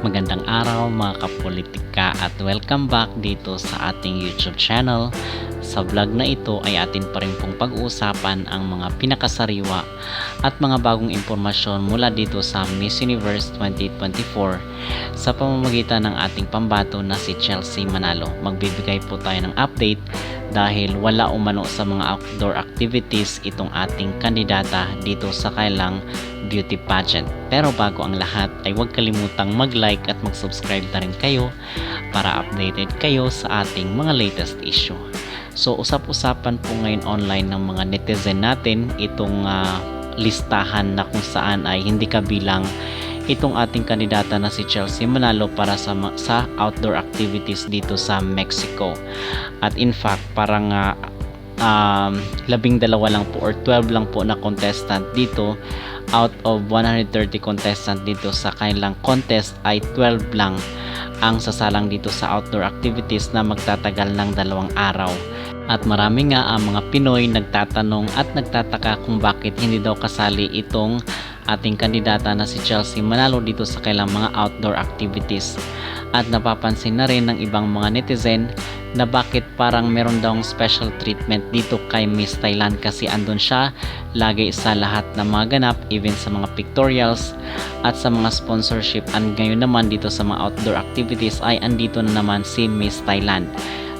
Magandang araw mga kapolitika at welcome back dito sa ating YouTube channel. Sa vlog na ito ay atin pa rin pong pag-uusapan ang mga pinakasariwa at mga bagong impormasyon mula dito sa Miss Universe 2024 sa pamamagitan ng ating pambato na si Chelsea Manalo. Magbibigay po tayo ng update dahil wala umano sa mga outdoor activities itong ating kandidata dito sa kailang beauty pageant. Pero bago ang lahat ay huwag kalimutang mag-like at mag-subscribe na rin kayo para updated kayo sa ating mga latest issue. So usap-usapan po ngayon online ng mga netizen natin itong listahan na kung saan ay hindi kabilang itong ating kandidata na si Chelsea Manalo para sa outdoor activities dito sa Mexico. At in fact parang 12 lang po or 12 lang po na contestant dito out of 130 contestant dito sa kanilang contest ay 12 lang ang sasalang dito sa outdoor activities na magtatagal ng 2 araw. At marami nga ang mga Pinoy nagtatanong at nagtataka kung bakit hindi daw kasali itong ating kandidata na si Chelsea Manalo dito sa kailang mga outdoor activities. At napapansin na rin ng ibang mga netizen na bakit parang meron daw special treatment dito kay Miss Thailand kasi andun siya lagi sa lahat ng mga ganap, even sa mga pictorials at sa mga sponsorship. And ngayon naman dito sa mga outdoor activities ay andito na naman si Miss Thailand.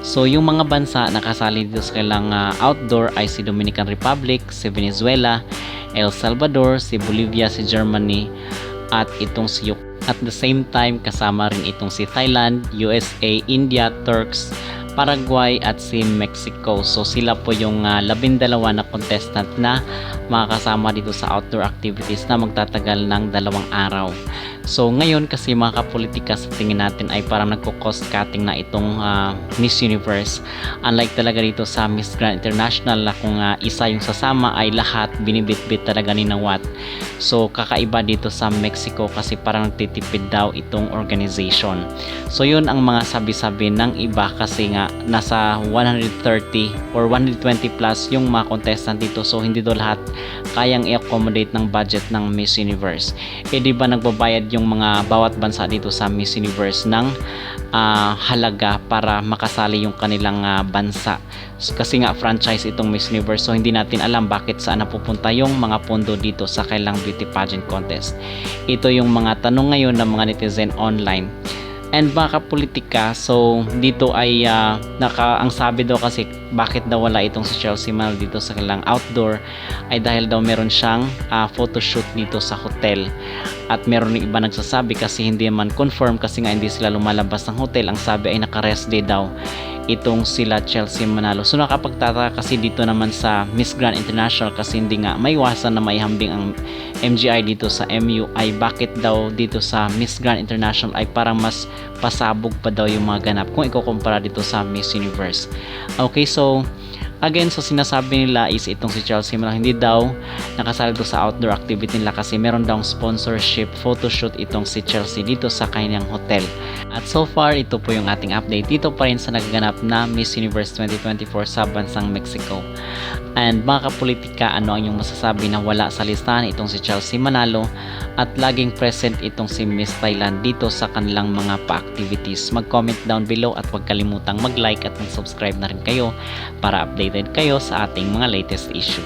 So yung mga bansa na kasali dito sa kailang outdoor ay si Dominican Republic, si Venezuela, El Salvador, si Bolivia, si Germany at itong si Ukraine. At the same time kasama rin itong si Thailand, USA, India, Turks, Paraguay at si Mexico. So sila po yung 12 na contestant na makakasama dito sa outdoor activities na magtatagal ng 2 araw. So ngayon kasi mga kapolitika sa tingin natin ay parang nagko-cost cutting na itong Miss Universe. Unlike talaga dito sa Miss Grand International na kung isa yung sasama ay lahat binibitbit talaga ni Nawat. So kakaiba dito sa Mexico kasi parang nagtitipid daw itong organization. So yun ang mga sabi-sabi ng iba kasi nga nasa 130 or 120 plus yung mga contestant dito. So hindi do lahat kayang i-accommodate ng budget ng Miss Universe. Di ba nagbabayad yung mga bawat bansa dito sa Miss Universe ng halaga para makasali yung kanilang bansa. So, kasi nga franchise itong Miss Universe, so hindi natin alam bakit saan napupunta yung mga pondo dito sa kailang beauty pageant contest. Ito yung mga tanong ngayon ng mga netizen online. And mga kapolitika, so dito ay ang sabi daw kasi bakit daw wala itong si Chelsea Manalo dito sa kanilang outdoor ay dahil daw meron siyang photoshoot dito sa hotel. At meron ng iba nagsasabi kasi hindi man confirm kasi nga hindi sila lumalabas ng hotel. Ang sabi ay naka-rest day daw itong sila Chelsea Manalo. So nakapagtataka kasi dito naman sa Miss Grand International kasi hindi nga may iwasan na maihambing ang MGI dito sa MU ay bakit daw dito sa Miss Grand International ay parang mas pasabog pa daw yung mga ganap kung ikukumpara dito sa Miss Universe. Okay, so again, so sinasabi nila is itong si Chelsea Manalo hindi daw nakasali dito sa outdoor activity nila kasi meron daw sponsorship photoshoot itong si Chelsea dito sa kanyang hotel. At so far, ito po yung ating update dito pa rin sa nagaganap na Miss Universe 2024 sa bansang Mexico. And mga kapolitika, ano ang inyong masasabi na wala sa listahan itong si Chelsea Manalo at laging present itong si Miss Thailand dito sa kanilang mga pa-activities? Mag-comment down below at huwag kalimutang mag-like at mag-subscribe na rin kayo para updated kayo sa ating mga latest issue.